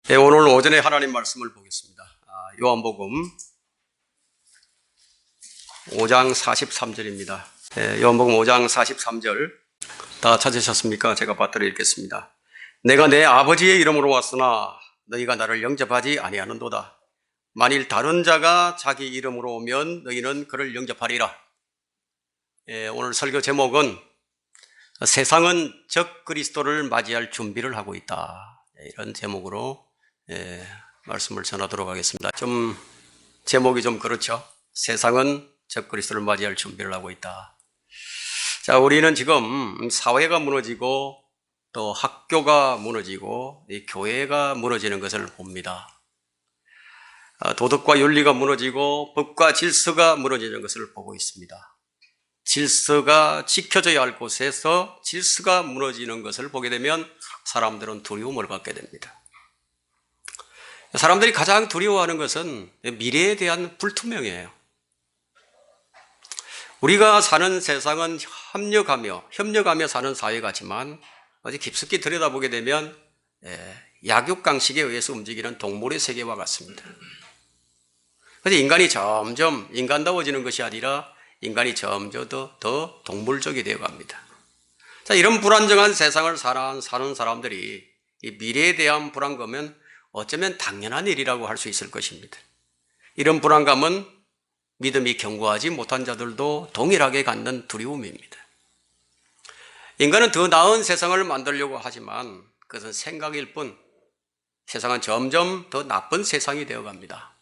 네, 오늘 오전에 하나님 말씀을 보겠습니다. 요한복음 5장 43절입니다. 요한복음 5장 43절 다 찾으셨습니까? 제가 받들어 읽겠습니다. 내가 내 아버지의 이름으로 왔으나 너희가 나를 영접하지 아니하는도다. 만일 다른 자가 자기 이름으로 오면 너희는 그를 영접하리라. 오늘 설교 제목은 세상은 적 그리스도를 맞이할 준비를 하고 있다. 이런 제목으로 말씀을 전하도록 하겠습니다. 제목이 좀 그렇죠. 세상은 적 그리스도를 맞이할 준비를 하고 있다. 자, 우리는 지금 사회가 무너지고 또 학교가 무너지고 이 교회가 무너지는 것을 봅니다. 도덕과 윤리가 무너지고 법과 질서가 무너지는 것을 보고 있습니다. 질서가 지켜져야 할 곳에서 질서가 무너지는 것을 보게 되면 사람들은 두려움을 갖게 됩니다. 사람들이 가장 두려워하는 것은 미래에 대한 불투명이에요. 우리가 사는 세상은 협력하며 사는 사회 같지만 어디 깊숙이 들여다보게 되면 약육강식에 의해서 움직이는 동물의 세계와 같습니다. 그런데 인간이 점점 인간다워지는 것이 아니라 인간이 점점 더 동물적이 되어갑니다. 자, 이런 불안정한 세상을 사는 사람들이 이 미래에 대한 불안감은 어쩌면 당연한 일이라고 할 수 있을 것입니다. 이런 불안감은 믿음이 견고하지 못한 자들도 동일하게 갖는 두려움입니다. 인간은 더 나은 세상을 만들려고 하지만 그것은 생각일 뿐 세상은 점점 더 나쁜 세상이 되어갑니다.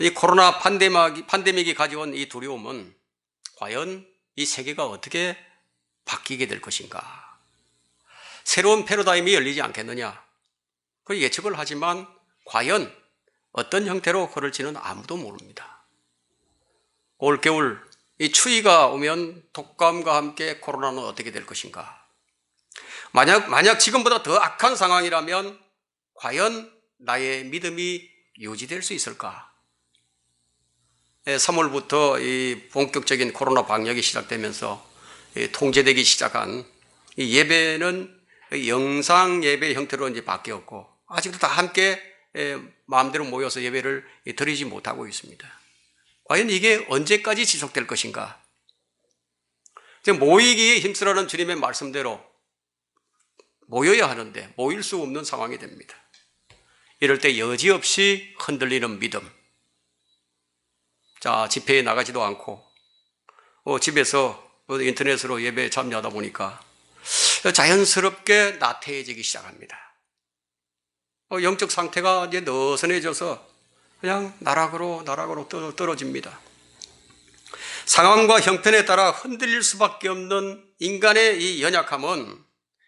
이 코로나 팬데믹이 가져온 이 두려움은 과연 이 세계가 어떻게 바뀌게 될 것인가? 새로운 패러다임이 열리지 않겠느냐? 그 예측을 하지만 과연 어떤 형태로 흐를지는 아무도 모릅니다. 올겨울 이 추위가 오면 독감과 함께 코로나는 어떻게 될 것인가? 만약 지금보다 더 악한 상황이라면 과연 나의 믿음이 유지될 수 있을까? 3월부터 이 본격적인 코로나 방역이 시작되면서 통제되기 시작한 이 예배는 영상 예배 형태로 이제 바뀌었고 아직도 다 함께 마음대로 모여서 예배를 드리지 못하고 있습니다. 과연 이게 언제까지 지속될 것인가? 모이기에 힘쓰라는 주님의 말씀대로 모여야 하는데 모일 수 없는 상황이 됩니다. 이럴 때 여지없이 흔들리는 믿음. 자, 집회에 나가지도 않고 집에서 인터넷으로 예배에 참여하다 보니까 자연스럽게 나태해지기 시작합니다. 영적 상태가 이제 느슨해져서 그냥 나락으로 떨어집니다. 상황과 형편에 따라 흔들릴 수밖에 없는 인간의 이 연약함은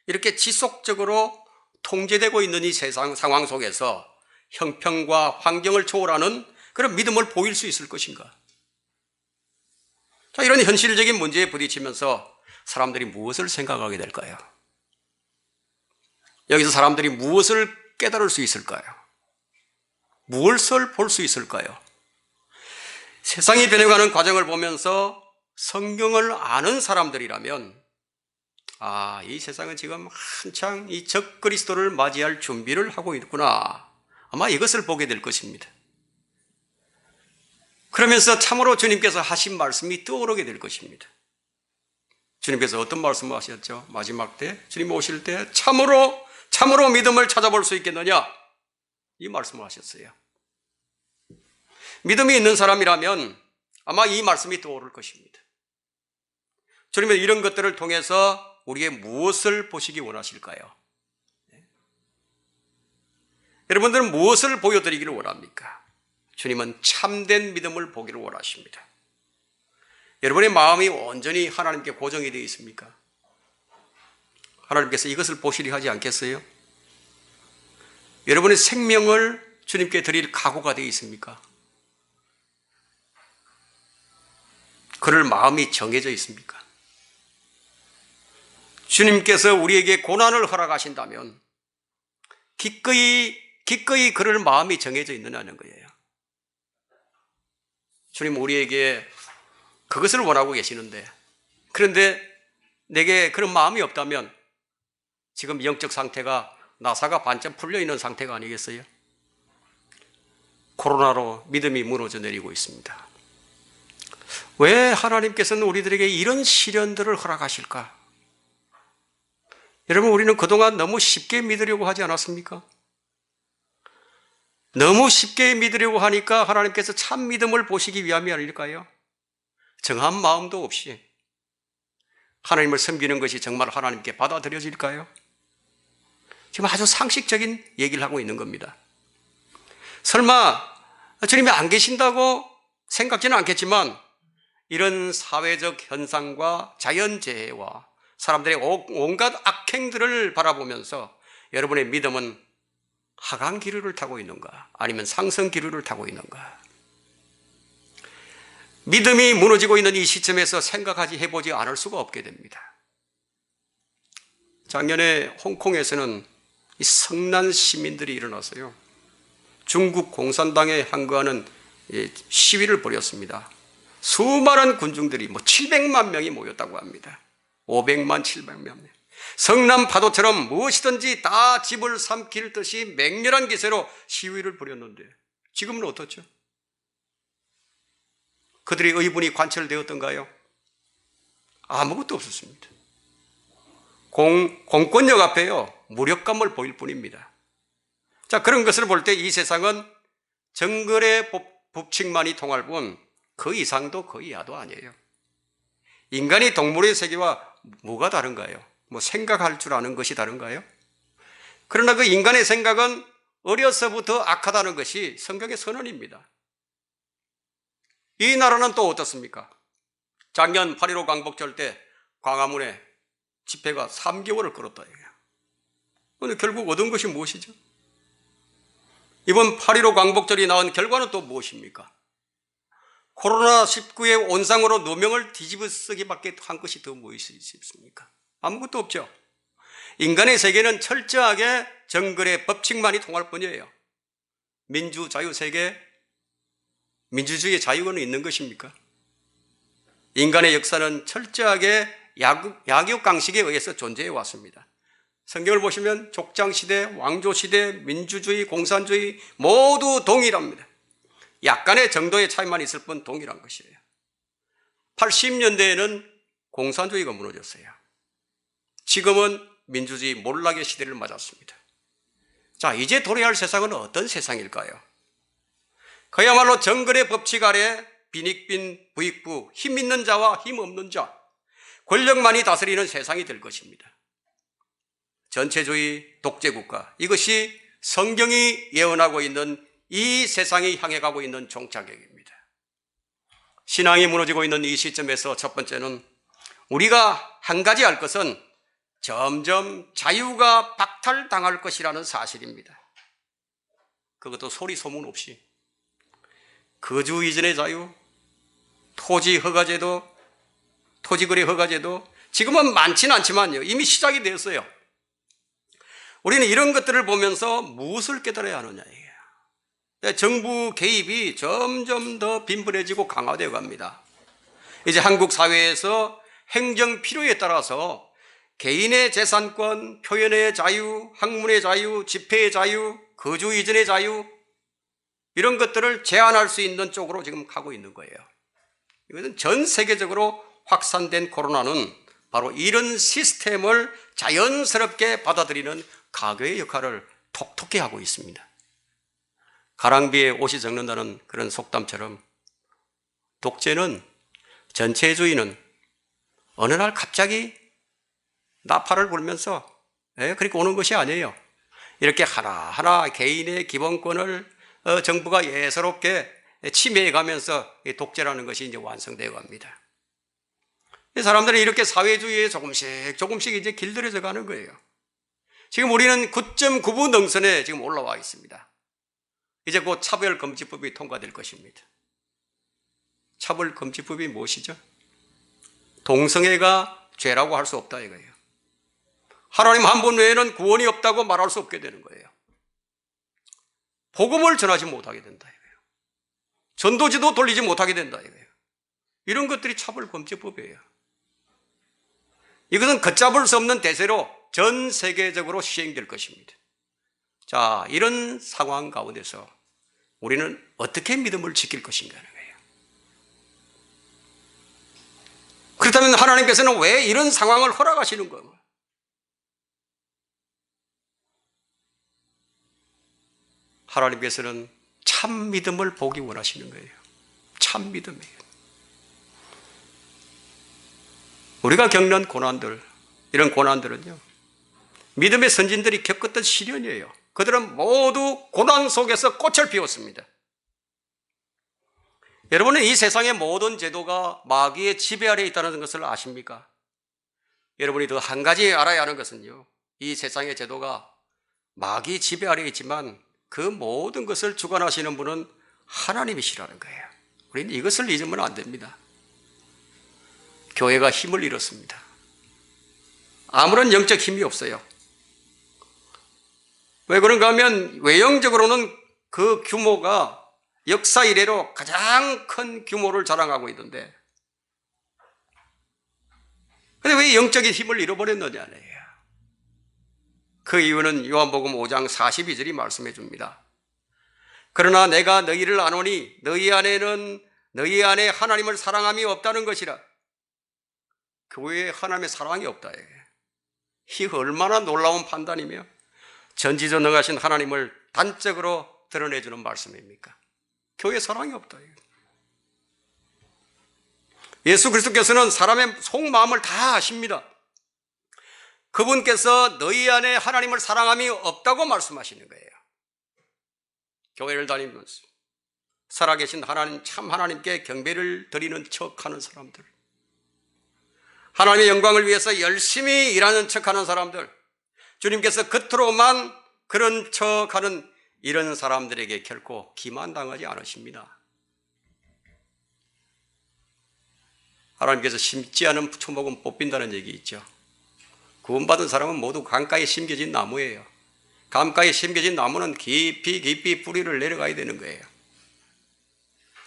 이렇게 지속적으로 통제되고 있는 이 세상 상황 속에서 형편과 환경을 초월하는 그런 믿음을 보일 수 있을 것인가? 자, 이런 현실적인 문제에 부딪히면서 사람들이 무엇을 생각하게 될까요? 여기서 사람들이 무엇을 깨달을 수 있을까요? 무엇을 볼 수 있을까요? 세상이 변해가는 과정을 보면서 성경을 아는 사람들이라면 이 세상은 지금 한창 이 적 그리스도를 맞이할 준비를 하고 있구나. 아마 이것을 보게 될 것입니다. 그러면서 참으로 주님께서 하신 말씀이 떠오르게 될 것입니다. 주님께서 어떤 말씀을 하셨죠? 마지막 때 주님 오실 때 참으로 믿음을 찾아볼 수 있겠느냐? 이 말씀을 하셨어요. 믿음이 있는 사람이라면 아마 이 말씀이 떠오를 것입니다. 주님은 이런 것들을 통해서 우리의 무엇을 보시기 원하실까요? 여러분들은 무엇을 보여드리기를 원합니까? 주님은 참된 믿음을 보기를 원하십니다. 여러분의 마음이 온전히 하나님께 고정이 되어 있습니까? 하나님께서 이것을 보시리 하지 않겠어요? 여러분의 생명을 주님께 드릴 각오가 되어 있습니까? 그럴 마음이 정해져 있습니까? 주님께서 우리에게 고난을 허락하신다면 기꺼이 그럴 마음이 정해져 있느냐는 거예요. 주님 우리에게 그것을 원하고 계시는데 그런데 내게 그런 마음이 없다면 지금 영적 상태가 나사가 반쯤 풀려있는 상태가 아니겠어요? 코로나로 믿음이 무너져 내리고 있습니다. 왜 하나님께서는 우리들에게 이런 시련들을 허락하실까? 여러분, 우리는 그동안 너무 쉽게 믿으려고 하지 않았습니까? 너무 쉽게 믿으려고 하니까 하나님께서 참 믿음을 보시기 위함이 아닐까요? 정한 마음도 없이 하나님을 섬기는 것이 정말 하나님께 받아들여질까요? 지금 아주 상식적인 얘기를 하고 있는 겁니다. 설마 주님이 안 계신다고 생각지는 않겠지만 이런 사회적 현상과 자연재해와 사람들의 온갖 악행들을 바라보면서 여러분의 믿음은 하강 기류를 타고 있는가 아니면 상승 기류를 타고 있는가? 믿음이 무너지고 있는 이 시점에서 생각하지 해보지 않을 수가 없게 됩니다. 작년에 홍콩에서는 이 성난 시민들이 일어나서요, 중국 공산당에 항거하는 시위를 벌였습니다. 수많은 군중들이 700만 명이 모였다고 합니다. 500만, 700만 명. 성남 파도처럼 무엇이든지 다 집을 삼킬 듯이 맹렬한 기세로 시위를 벌였는데 지금은 어떻죠? 그들의 의분이 관철되었던가요? 아무것도 없었습니다. 공권력 앞에요, 무력감을 보일 뿐입니다. 자, 그런 것을 볼 때 이 세상은 정글의 법칙만이 통할 뿐 그 이상도 그 이하도 아니에요. 인간이 동물의 세계와 뭐가 다른가요? 생각할 줄 아는 것이 다른가요? 그러나 그 인간의 생각은 어려서부터 악하다는 것이 성경의 선언입니다. 이 나라는 또 어떻습니까? 작년 8.15 광복절 때 광화문에 집회가 3개월을 끌었다. 그런데 결국 얻은 것이 무엇이죠? 이번 8.15 광복절이 낳은 결과는 또 무엇입니까? 코로나19의 온상으로 누명을 뒤집어 쓰기밖에 한 것이 더 무엇이 있습니까? 아무것도 없죠. 인간의 세계는 철저하게 정글의 법칙만이 통할 뿐이에요. 민주, 자유 세계, 민주주의의 자유는 있는 것입니까? 인간의 역사는 철저하게 약육강식에 의해서 존재해 왔습니다. 성경을 보시면 족장시대, 왕조시대, 민주주의, 공산주의 모두 동일합니다. 약간의 정도의 차이만 있을 뿐 동일한 것이에요. 80년대에는 공산주의가 무너졌어요. 지금은 민주주의 몰락의 시대를 맞았습니다. 자, 이제 도래할 세상은 어떤 세상일까요? 그야말로 정글의 법칙 아래 빈익빈 부익부, 힘 있는 자와 힘 없는 자, 권력만이 다스리는 세상이 될 것입니다. 전체주의 독재국가, 이것이 성경이 예언하고 있는 이 세상이 향해 가고 있는 종착역입니다. 신앙이 무너지고 있는 이 시점에서 첫 번째는 우리가 한 가지 알 것은 점점 자유가 박탈당할 것이라는 사실입니다. 그것도 소리 소문 없이 거주 이전의 자유, 토지 허가제도, 토지거래 허가제도, 지금은 많지는 않지만요, 이미 시작이 되었어요. 우리는 이런 것들을 보면서 무엇을 깨달아야 하느냐예요. 정부 개입이 점점 더 빈번해지고 강화되어 갑니다. 이제 한국 사회에서 행정 필요에 따라서 개인의 재산권, 표현의 자유, 학문의 자유, 집회의 자유, 거주 이전의 자유, 이런 것들을 제한할 수 있는 쪽으로 지금 가고 있는 거예요. 이것은 전 세계적으로 확산된 코로나는 바로 이런 시스템을 자연스럽게 받아들이는 가교의 역할을 톡톡히 하고 있습니다. 가랑비에 옷이 적는다는 그런 속담처럼 독재는, 전체주의는 어느 날 갑자기 나팔을 불면서 그렇게 오는 것이 아니에요. 이렇게 하나하나 개인의 기본권을 정부가 예사롭게 침해해 가면서 독재라는 것이 이제 완성되어 갑니다. 사람들은 이렇게 사회주의에 조금씩 이제 길들여져 가는 거예요. 지금 우리는 9.9부 능선에 지금 올라와 있습니다. 이제 곧 차별금지법이 통과될 것입니다. 차별금지법이 무엇이죠? 동성애가 죄라고 할 수 없다 이거예요. 하나님 한 분 외에는 구원이 없다고 말할 수 없게 되는 거예요. 복음을 전하지 못하게 된다 이거예요. 전도지도 돌리지 못하게 된다 이거예요. 이런 것들이 차별금지법이에요. 이것은 걷잡을 수 없는 대세로 전 세계적으로 시행될 것입니다. 자, 이런 상황 가운데서 우리는 어떻게 믿음을 지킬 것인가 하는 거예요. 그렇다면 하나님께서는 왜 이런 상황을 허락하시는 거예요? 하나님께서는 참 믿음을 보기 원하시는 거예요. 참 믿음이에요. 우리가 겪는 고난들, 이런 고난들은요, 믿음의 선진들이 겪었던 시련이에요. 그들은 모두 고난 속에서 꽃을 피웠습니다. 여러분은 이 세상의 모든 제도가 마귀의 지배 아래에 있다는 것을 아십니까? 여러분이 더 한 가지 알아야 하는 것은요, 이 세상의 제도가 마귀 지배 아래에 있지만 그 모든 것을 주관하시는 분은 하나님이시라는 거예요. 우리는 이것을 잊으면 안 됩니다. 교회가 힘을 잃었습니다. 아무런 영적 힘이 없어요. 왜 그런가 하면 외형적으로는 그 규모가 역사 이래로 가장 큰 규모를 자랑하고 있던데, 근데 왜 영적인 힘을 잃어버렸느냐네요. 그 이유는 요한복음 5장 42절이 말씀해 줍니다. 그러나 내가 너희를 아노니 너희 안에 하나님을 사랑함이 없다는 것이라. 교회에 하나님의 사랑이 없다. 이 얼마나 놀라운 판단이며 전지전능하신 하나님을 단적으로 드러내주는 말씀입니까? 교회에 사랑이 없다. 예수 그리스도께서는 사람의 속마음을 다 아십니다. 그분께서 너희 안에 하나님을 사랑함이 없다고 말씀하시는 거예요. 교회를 다니면서 살아계신 하나님, 참 하나님께 경배를 드리는 척하는 사람들, 하나님의 영광을 위해서 열심히 일하는 척하는 사람들, 주님께서 겉으로만 그런 척하는 이런 사람들에게 결코 기만당하지 않으십니다. 하나님께서 심지 않은 초목은 뽑힌다는 얘기 있죠. 구원받은 사람은 모두 강가에 심겨진 나무예요. 강가에 심겨진 나무는 깊이 뿌리를 내려가야 되는 거예요.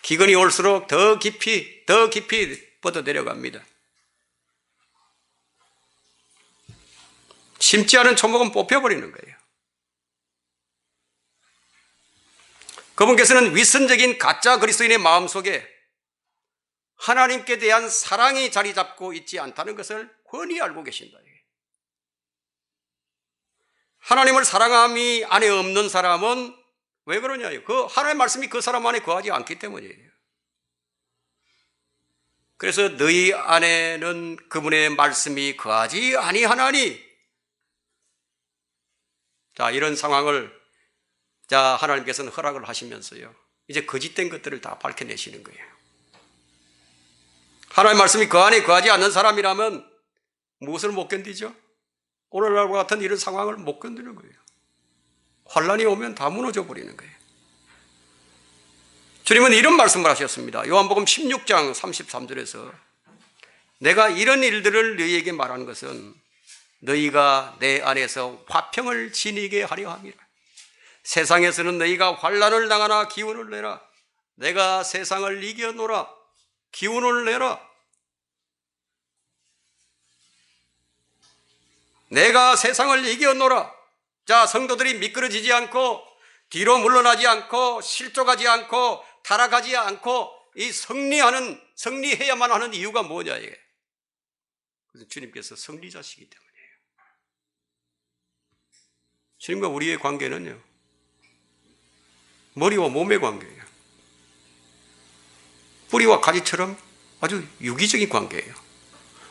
기근이 올수록 더 깊이 뻗어 내려갑니다. 심지 않은 초목은 뽑혀버리는 거예요. 그분께서는 위선적인 가짜 그리스도인의 마음속에 하나님께 대한 사랑이 자리 잡고 있지 않다는 것을 훤히 알고 계신다. 하나님을 사랑함이 안에 없는 사람은 왜 그러냐요? 그 하나님의 말씀이 그 사람 안에 거하지 않기 때문이에요. 그래서 너희 안에는 그분의 말씀이 거하지 아니하나니, 자, 이런 상황을 하나님께서는 허락을 하시면서요, 이제 거짓된 것들을 다 밝혀내시는 거예요. 하나님의 말씀이 그 안에 거하지 않는 사람이라면 무엇을 못 견디죠? 오늘날과 같은 이런 상황을 못 견디는 거예요. 환란이 오면 다 무너져 버리는 거예요. 주님은 이런 말씀을 하셨습니다. 요한복음 16장 33절에서 내가 이런 일들을 너희에게 말하는 것은 너희가 내 안에서 화평을 지니게 하려 함이라. 세상에서는 너희가 환란을 당하나 기운을 내라. 내가 세상을 이겨노라. 기운을 내라. 내가 세상을 이겨노라. 자, 성도들이 미끄러지지 않고 뒤로 물러나지 않고 실족하지 않고 타락하지 않고 이 승리해야만 하는 이유가 뭐냐 이게. 그래서 주님께서 승리자시기 때문이에요. 주님과 우리의 관계는요, 머리와 몸의 관계예요. 뿌리와 가지처럼 아주 유기적인 관계예요.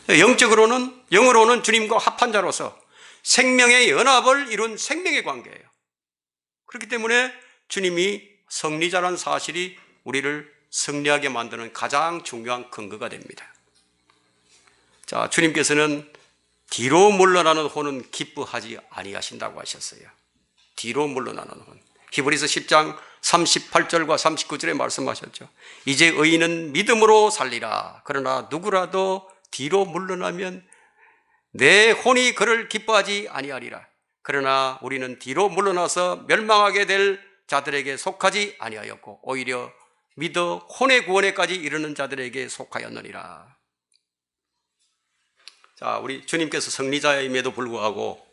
영으로는 주님과 합한 자로서 생명의 연합을 이룬 생명의 관계예요. 그렇기 때문에 주님이 승리자라는 사실이 우리를 승리하게 만드는 가장 중요한 근거가 됩니다. 자, 주님께서는 뒤로 물러나는 혼은 기뻐하지 아니하신다고 하셨어요. 뒤로 물러나는 혼. 히브리서 10장 38절과 39절에 말씀하셨죠. 이제 의인은 믿음으로 살리라. 그러나 누구라도 뒤로 물러나면 내 혼이 그를 기뻐하지 아니하리라. 그러나 우리는 뒤로 물러나서 멸망하게 될 자들에게 속하지 아니하였고 오히려 믿어 혼의 구원에까지 이르는 자들에게 속하였느니라. 자, 우리 주님께서 승리자임에도 불구하고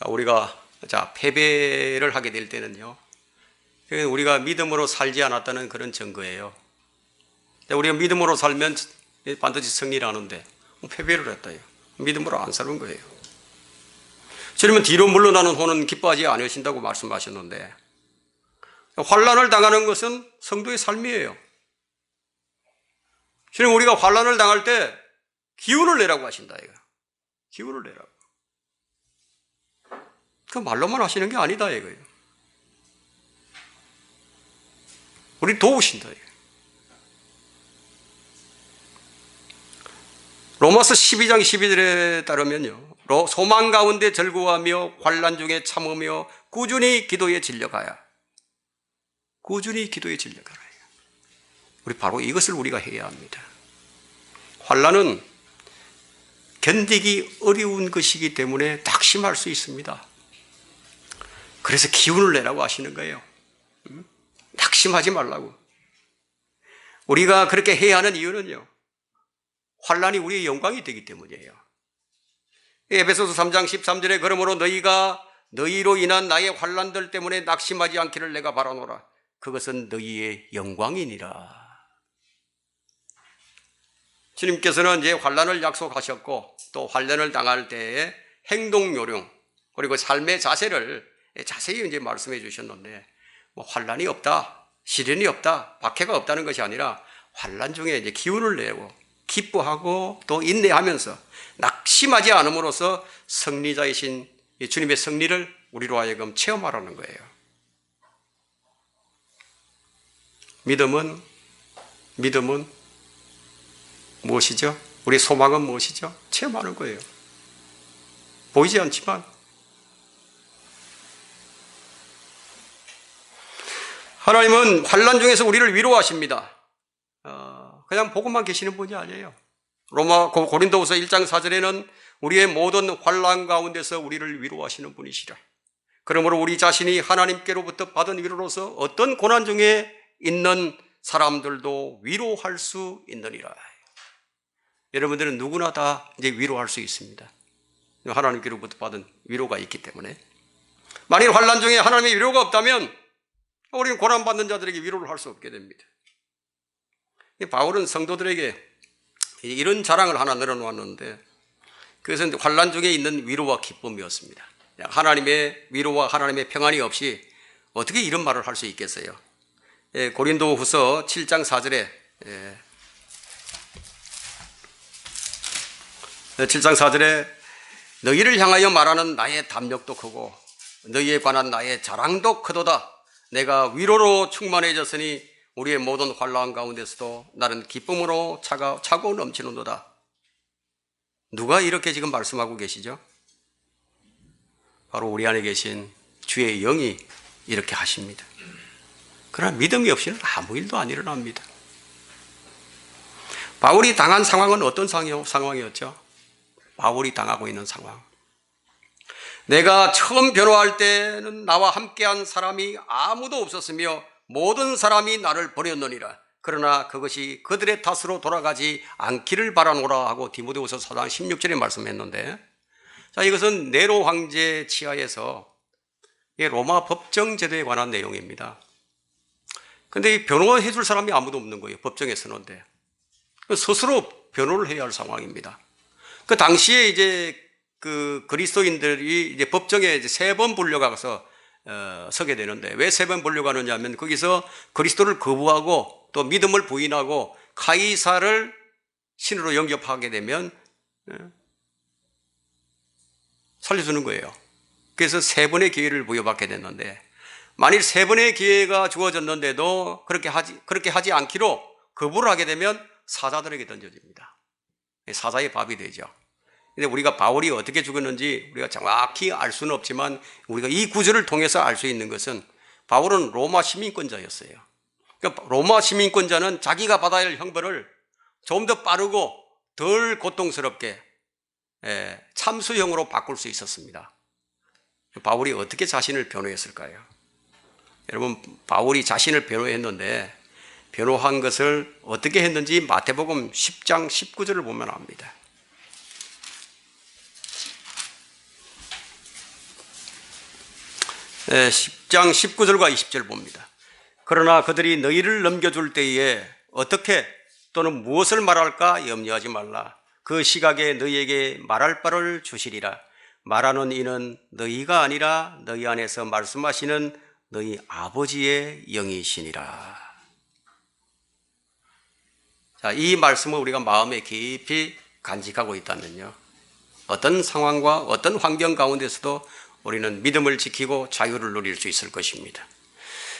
우리가 자, 패배를 하게 될 때는요, 우리가 믿음으로 살지 않았다는 그런 증거예요. 우리가 믿음으로 살면 반드시 승리를 하는데 패배를 했다요. 믿음으로 안 사는 거예요. 주님은 뒤로 물러나는 혼은 기뻐하지 않으신다고 말씀하셨는데, 환난을 당하는 것은 성도의 삶이에요. 주님, 우리가 환난을 당할 때 기운을 내라고 하신다 이거. 기운을 내라고. 그 말로만 하시는 게 아니다 이거예요. 우리 도우신다 이거. 로마서 12장 12절에 따르면요, 소망 가운데 즐거워하며 환난 중에 참으며 꾸준히 기도에 진력하여. 꾸준히 기도에 진력하라. 우리 바로 이것을 우리가 해야 합니다. 환난은 견디기 어려운 것이기 때문에 낙심할 수 있습니다. 그래서 기운을 내라고 하시는 거예요. 낙심하지 말라고. 우리가 그렇게 해야 하는 이유는요, 환난이 우리의 영광이 되기 때문이에요. 에베소서 3장 13절에 그러므로 너희가 너희로 인한 나의 환난들 때문에 낙심하지 않기를 내가 바라노라. 그것은 너희의 영광이니라. 주님께서는 이제 환난을 약속하셨고, 또 환난을 당할 때의 행동 요령, 그리고 삶의 자세를 자세히 이제 말씀해 주셨는데, 환난이 없다, 시련이 없다, 박해가 없다는 것이 아니라 환난 중에 이제 기운을 내고 기뻐하고 또 인내하면서 낙심하지 않음으로써 승리자이신 주님의 승리를 우리로 하여금 체험하라는 거예요. 믿음은 무엇이죠? 우리 소망은 무엇이죠? 체험하는 거예요. 보이지 않지만 하나님은 환난 중에서 우리를 위로하십니다. 그냥 보고만 계시는 분이 아니에요. 고린도후서 1장 4절에는 우리의 모든 환난 가운데서 우리를 위로하시는 분이시라. 그러므로 우리 자신이 하나님께로부터 받은 위로로서 어떤 고난 중에 있는 사람들도 위로할 수 있느니라. 여러분들은 누구나 다 이제 위로할 수 있습니다. 하나님께로부터 받은 위로가 있기 때문에. 만일 환난 중에 하나님의 위로가 없다면 우리는 고난받는 자들에게 위로를 할 수 없게 됩니다. 바울은 성도들에게 이런 자랑을 하나 늘어놓았는데, 그것은 환난 중에 있는 위로와 기쁨이었습니다. 하나님의 위로와 하나님의 평안이 없이 어떻게 이런 말을 할 수 있겠어요? 고린도후서 7장 4절에 7장 4절에 너희를 향하여 말하는 나의 담력도 크고 너희에 관한 나의 자랑도 크도다. 내가 위로로 충만해졌으니 우리의 모든 환난 가운데서도 나는 기쁨으로 차고 넘치는도다. 누가 이렇게 지금 말씀하고 계시죠? 바로 우리 안에 계신 주의 영이 이렇게 하십니다. 그러나 믿음이 없이는 아무 일도 안 일어납니다. 바울이 당한 상황은 어떤 상황이었죠? 바울이 당하고 있는 상황. 내가 처음 변호할 때는 나와 함께한 사람이 아무도 없었으며 모든 사람이 나를 버렸느니라. 그러나 그것이 그들의 탓으로 돌아가지 않기를 바라노라 하고 디모데후서 4장 16절에 말씀했는데, 자, 이것은 네로 황제 치하에서 로마 법정 제도에 관한 내용입니다. 근데 이 변호해 줄 사람이 아무도 없는 거예요. 법정에 서는데. 스스로 변호를 해야 할 상황입니다. 그 당시에 이제 그 그리스도인들이 이제 법정에 이제 3번 불려가서 서게 되는데, 왜 3번 불려가느냐 하면 거기서 그리스도를 거부하고 또 믿음을 부인하고 카이사를 신으로 영접하게 되면 살려주는 거예요. 그래서 3번의 기회를 부여받게 됐는데, 만일 3번의 기회가 주어졌는데도 그렇게 하지 않기로 거부를 하게 되면 사자들에게 던져집니다. 사자의 밥이 되죠. 근데 우리가 바울이 어떻게 죽었는지 우리가 정확히 알 수는 없지만, 우리가 이 구절을 통해서 알 수 있는 것은 바울은 로마 시민권자였어요. 그러니까 로마 시민권자는 자기가 받아야 할 형벌을 좀 더 빠르고 덜 고통스럽게 참수형으로 바꿀 수 있었습니다. 바울이 어떻게 자신을 변호했을까요? 여러분, 바울이 자신을 변호했는데 변호한 것을 어떻게 했는지 마태복음 10장 19절을 보면 압니다. 10장 19절과 20절 봅니다. 그러나 그들이 너희를 넘겨줄 때에 어떻게 또는 무엇을 말할까 염려하지 말라. 그 시각에 너희에게 말할 바를 주시리라. 말하는 이는 너희가 아니라 너희 안에서 말씀하시는 너희 아버지의 영이시니라. 자, 이 말씀을 우리가 마음에 깊이 간직하고 있다면요, 어떤 상황과 어떤 환경 가운데서도 우리는 믿음을 지키고 자유를 누릴 수 있을 것입니다.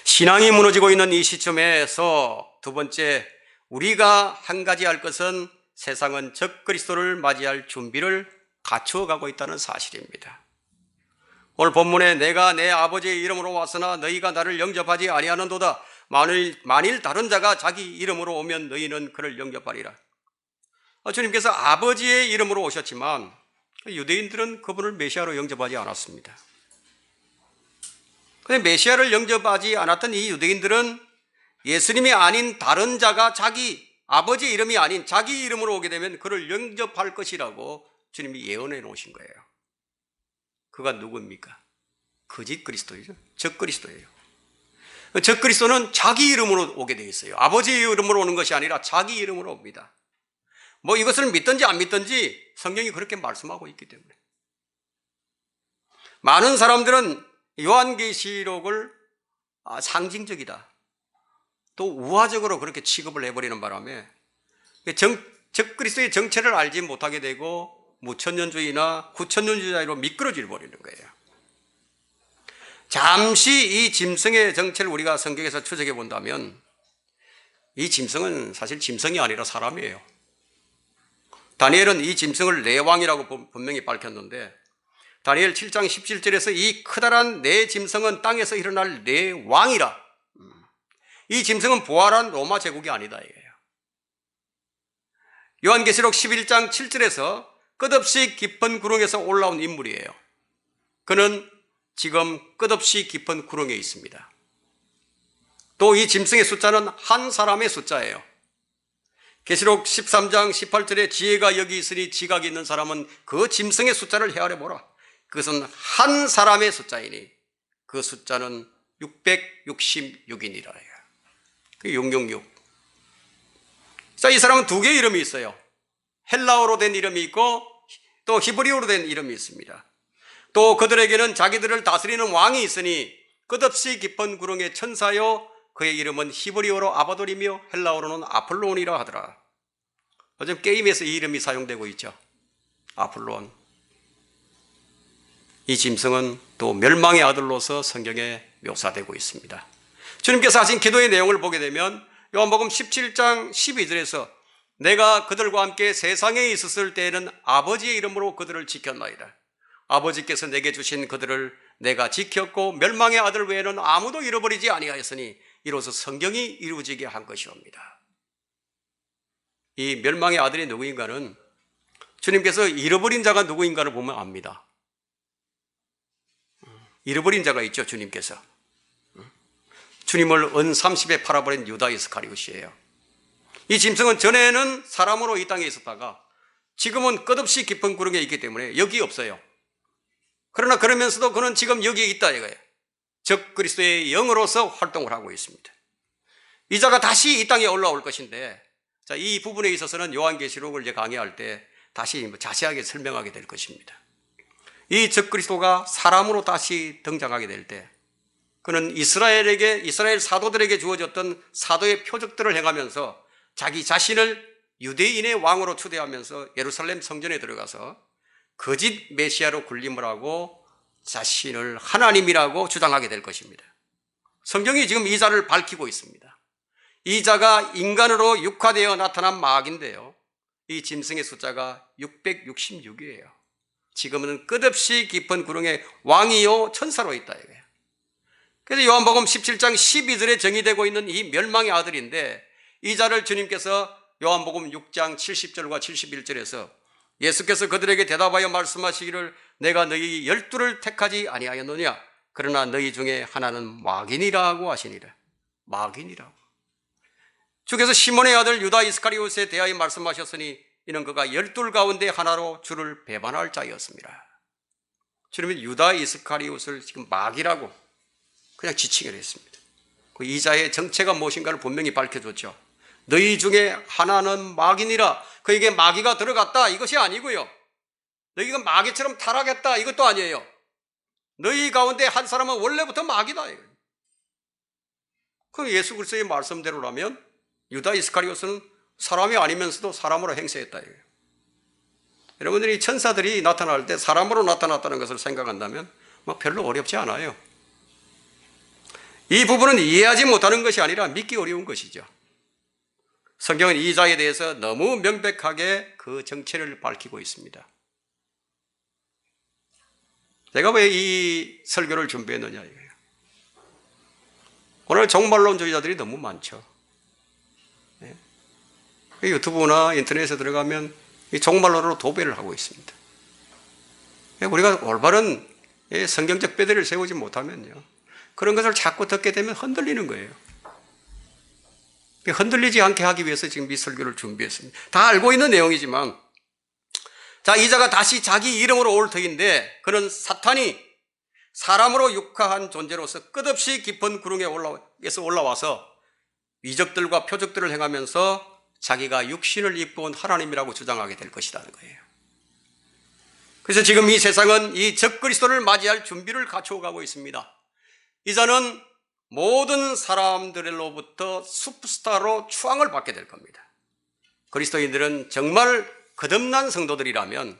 신앙이 무너지고 있는 이 시점에서 두 번째, 우리가 한 가지 할 것은 세상은 적그리스도를 맞이할 준비를 갖추어가고 있다는 사실입니다. 오늘 본문에 내가 내 아버지의 이름으로 왔으나 너희가 나를 영접하지 아니하는도다. 만일 다른 자가 자기 이름으로 오면 너희는 그를 영접하리라. 주님께서 아버지의 이름으로 오셨지만 유대인들은 그분을 메시아로 영접하지 않았습니다. 그런데 메시아를 영접하지 않았던 이 유대인들은 예수님이 아닌 다른 자가 자기 아버지 이름이 아닌 자기 이름으로 오게 되면 그를 영접할 것이라고 주님이 예언해 놓으신 거예요. 그가 누구입니까? 거짓 그리스도이죠. 적그리스도예요. 적그리스도는 자기 이름으로 오게 되어 있어요. 아버지 이름으로 오는 것이 아니라 자기 이름으로 옵니다. 뭐 이것을 믿든지 안 믿든지 성경이 그렇게 말씀하고 있기 때문에. 많은 사람들은 요한계시록을 상징적이다, 또 우화적으로 그렇게 취급을 해버리는 바람에 적그리스도의 정체를 알지 못하게 되고 무천년주의나 구천년주의로 미끄러져 버리는 거예요. 잠시 이 짐승의 정체를 우리가 성경에서 추적해 본다면 이 짐승은 사실 짐승이 아니라 사람이에요. 다니엘은 이 짐승을 내 왕이라고 분명히 밝혔는데 다니엘 7장 17절에서 이 커다란 내 짐승은 땅에서 일어날 내 왕이라. 이 짐승은 부활한 로마 제국이 아니다 이거예요. 요한계시록 11장 7절에서 끝없이 깊은 구렁에서 올라온 인물이에요. 그는 지금 끝없이 깊은 구렁에 있습니다. 또 이 짐승의 숫자는 한 사람의 숫자예요. 계시록 13장 18절에 지혜가 여기 있으니 지각이 있는 사람은 그 짐승의 숫자를 헤아려 보라. 그것은 한 사람의 숫자이니 그 숫자는 666이니라. 그 666. 자, 이 사람은 두 개의 이름이 있어요. 헬라어로 된 이름이 있고 또 히브리어로 된 이름이 있습니다. 또 그들에게는 자기들을 다스리는 왕이 있으니 끝없이 깊은 구렁의 천사요, 그의 이름은 히브리어로 아바돌이며 헬라어로는 아폴론이라 하더라. 요즘 게임에서 이 이름이 사용되고 있죠. 아폴론. 이 짐승은 또 멸망의 아들로서 성경에 묘사되고 있습니다. 주님께서 하신 기도의 내용을 보게 되면 요한복음 17장 12절에서 내가 그들과 함께 세상에 있었을 때에는 아버지의 이름으로 그들을 지켰나이다. 아버지께서 내게 주신 그들을 내가 지켰고 멸망의 아들 외에는 아무도 잃어버리지 아니하였으니 이로써 성경이 이루어지게 한 것이옵니다. 이 멸망의 아들이 누구인가는 주님께서 잃어버린 자가 누구인가를 보면 압니다. 잃어버린 자가 있죠. 주님께서 주님을 은 30에 팔아버린 유다 이스카리옷이에요. 이 짐승은 전에는 사람으로 이 땅에 있었다가 지금은 끝없이 깊은 구렁에 있기 때문에 여기 없어요. 그러나 그러면서도 그는 지금 여기에 있다 이거예요. 적 그리스도의 영으로서 활동을 하고 있습니다. 이 자가 다시 이 땅에 올라올 것인데, 자, 이 부분에 있어서는 요한계시록을 이제 강의할 때 다시 자세하게 설명하게 될 것입니다. 이 적 그리스도가 사람으로 다시 등장하게 될 때 그는 이스라엘 사도들에게 주어졌던 사도의 표적들을 행하면서 자기 자신을 유대인의 왕으로 추대하면서 예루살렘 성전에 들어가서 거짓 메시아로 군림을 하고 자신을 하나님이라고 주장하게 될 것입니다. 성경이 지금 이 자를 밝히고 있습니다. 이 자가 인간으로 육화되어 나타난 마귀인데요, 이 짐승의 숫자가 666이에요. 지금은 끝없이 깊은 구렁에 왕이요 천사로 있다 이거예요. 그래서 요한복음 17장 12절에 정의되고 있는 이 멸망의 아들인데, 이 자를 주님께서 요한복음 6장 70절과 71절에서 예수께서 그들에게 대답하여 말씀하시기를 내가 너희 12를 택하지 아니하였느냐, 그러나 너희 중에 하나는 마귀니라고 하시니라. 마귀니라고. 주께서 시몬의 아들 유다 이스카리옷에 대하여 말씀하셨으니 이는 그가 12 가운데 하나로 주를 배반할 자였습니다. 주님은 유다 이스카리옷을 지금 마귀라고, 그냥 지칭을 했습니다. 그 이자의 정체가 무엇인가를 분명히 밝혀줬죠. 너희 중에 하나는 마귀니라. 그에게 마귀가 들어갔다 이것이 아니고요. 너희가 마귀처럼 타락했다 이것도 아니에요. 너희 가운데 한 사람은 원래부터 마귀다. 그 예수 그리스도의 말씀대로라면 유다 이스카리ot은 사람이 아니면서도 사람으로 행세했다. 여러분들이 천사들이 나타날 때 사람으로 나타났다는 것을 생각한다면 별로 어렵지 않아요. 이 부분은 이해하지 못하는 것이 아니라 믿기 어려운 것이죠. 성경은 이 자에 대해서 너무 명백하게 그 정체를 밝히고 있습니다. 제가 왜 이 설교를 준비했느냐 이거예요. 오늘 종말론주의자들이 너무 많죠. 유튜브나 인터넷에 들어가면 이 종말론으로 도배를 하고 있습니다. 우리가 올바른 성경적 배대를 세우지 못하면요, 그런 것을 자꾸 듣게 되면 흔들리는 거예요. 흔들리지 않게 하기 위해서 지금 이 설교를 준비했습니다. 다 알고 있는 내용이지만, 자, 이자가 다시 자기 이름으로 올 터인데, 그는 사탄이 사람으로 육화한 존재로서 끝없이 깊은 구름에서 올라와서 이적들과 표적들을 행하면서 자기가 육신을 입고 온 하나님이라고 주장하게 될 것이라는 거예요. 그래서 지금 이 세상은 이 적그리스도를 맞이할 준비를 갖추어가고 있습니다. 이자는 모든 사람들로부터 슈퍼스타로 추앙을 받게 될 겁니다. 그리스도인들은 정말 거듭난 성도들이라면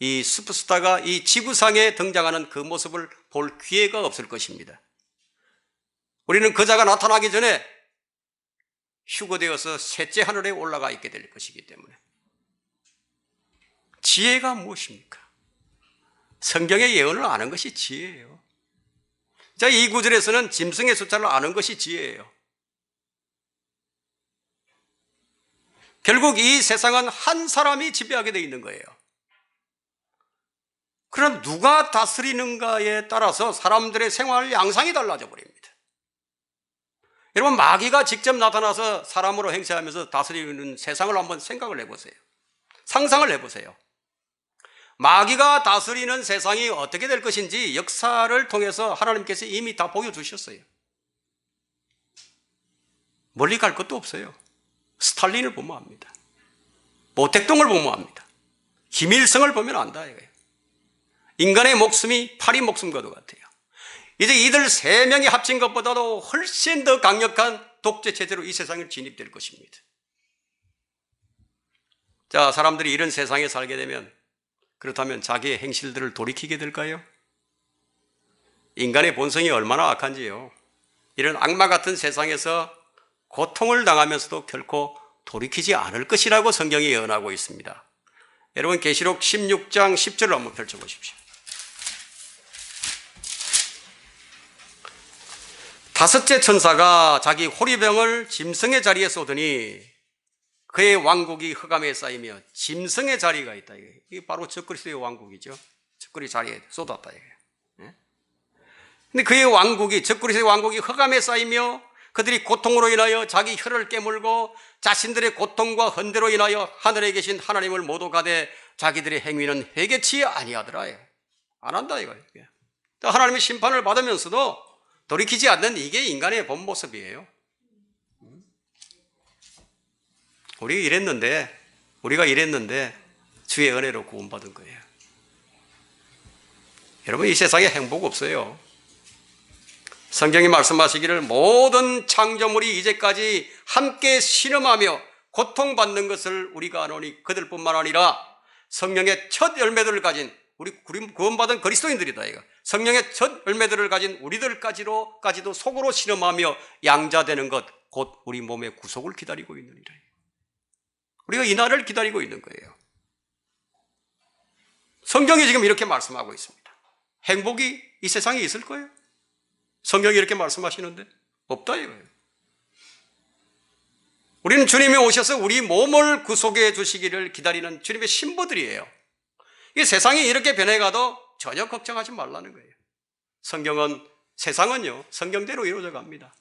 이 슈퍼스타가 이 지구상에 등장하는 그 모습을 볼 기회가 없을 것입니다. 우리는 그자가 나타나기 전에 휴거되어서 셋째 하늘에 올라가 있게 될 것이기 때문에. 지혜가 무엇입니까? 성경의 예언을 아는 것이 지혜예요. 자, 이 구절에서는 짐승의 숫자를 아는 것이 지혜예요. 결국 이 세상은 한 사람이 지배하게 되어 있는 거예요. 그럼 누가 다스리는가에 따라서 사람들의 생활 양상이 달라져 버립니다. 여러분, 마귀가 직접 나타나서 사람으로 행세하면서 다스리는 세상을 한번 생각을 해보세요. 상상을 해보세요. 마귀가 다스리는 세상이 어떻게 될 것인지 역사를 통해서 하나님께서 이미 다 보여주셨어요. 멀리 갈 것도 없어요. 스탈린을 보면 압니다. 모택동을 보면 압니다. 김일성을 보면 안다 이거예요. 인간의 목숨이 파리 목숨과도 같아요. 이제 이들 세 명이 합친 것보다도 훨씬 더 강력한 독재 체제로 이 세상을 진입될 것입니다. 자, 사람들이 이런 세상에 살게 되면, 그렇다면 자기의 행실들을 돌이키게 될까요? 인간의 본성이 얼마나 악한지요. 이런 악마 같은 세상에서 고통을 당하면서도 결코 돌이키지 않을 것이라고 성경이 예언하고 있습니다. 여러분, 계시록 16장 10절을 한번 펼쳐보십시오. 다섯째 천사가 자기 호리병을 짐승의 자리에 쏟으니 그의 왕국이 흑암에 쌓이며 짐승의 자리가 있다. 이게 바로 적그리스도의 왕국이죠. 적그리 자리에 쏟았다. 근데 그의 왕국이, 적그리스도의 왕국이 흑암에 쌓이며 그들이 고통으로 인하여 자기 혀를 깨물고 자신들의 고통과 헌대로 인하여 하늘에 계신 하나님을 모두 가되 자기들의 행위는 회개치 아니하더라. 안 한다 이거예요. 하나님의 심판을 받으면서도 돌이키지 않는 이게 인간의 본 모습이에요. 우리가 이랬는데 주의 은혜로 구원받은 거예요. 여러분, 이 세상에 행복 없어요. 성경이 말씀하시기를 모든 창조물이 이제까지 함께 신음하며 고통받는 것을 우리가 아노니 그들뿐만 아니라 성령의 첫 열매들을 가진 우리 구원받은 그리스도인들이다. 이거. 성령의 첫 열매들을 가진 우리들까지도 속으로 신음하며 양자되는 것, 곧 우리 몸의 구속을 기다리고 있느니라. 우리가 이 날을 기다리고 있는 거예요. 성경이 지금 이렇게 말씀하고 있습니다. 행복이 이 세상에 있을 거예요? 성경이 이렇게 말씀하시는데 없다 이거예요. 우리는 주님이 오셔서 우리 몸을 구속해 주시기를 기다리는 주님의 신부들이에요. 이 세상이 이렇게 변해가도 전혀 걱정하지 말라는 거예요. 세상은요 성경대로 이루어져 갑니다.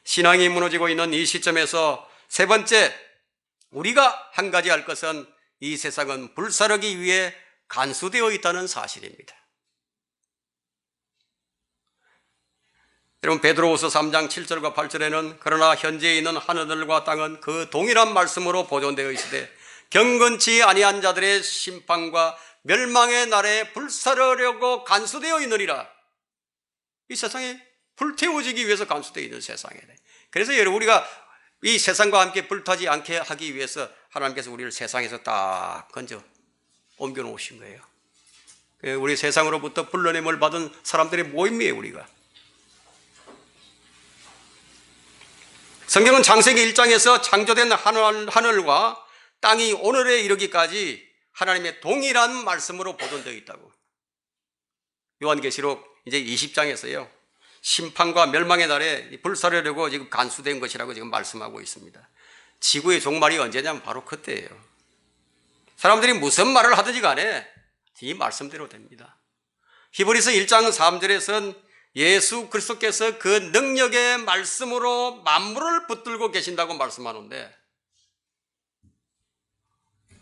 신앙이 무너지고 있는 이 시점에서 세 번째, 우리가 한 가지 할 것은 이 세상은 불사르기 위해 간수되어 있다는 사실입니다. 여러분, 베드로후서 3장 7절과 8절에는 그러나 현재 있는 하늘과 땅은 그 동일한 말씀으로 보존되어 있으되 경건치 아니한 자들의 심판과 멸망의 날에 불사르려고 간수되어 있느니라. 이 세상에 불태워지기 위해서 간수되어 있는 세상이에요. 그래서 여러분, 우리가 이 세상과 함께 불타지 않게 하기 위해서 하나님께서 우리를 세상에서 딱 건져 옮겨 놓으신 거예요. 우리 세상으로부터 불러냄을 받은 사람들의 모임이에요, 우리가. 성경은 창세기 1장에서 창조된 하늘과 땅이 오늘에 이르기까지 하나님의 동일한 말씀으로 보존되어 있다고. 요한계시록 이제 20장에서요, 심판과 멸망의 날에 불사르려고 지금 간수된 것이라고 지금 말씀하고 있습니다. 지구의 종말이 언제냐면 바로 그때예요. 사람들이 무슨 말을 하든지 간에 이 말씀대로 됩니다. 히브리서 1장 3절에서는 예수 그리스도께서 그 능력의 말씀으로 만물을 붙들고 계신다고 말씀하는데,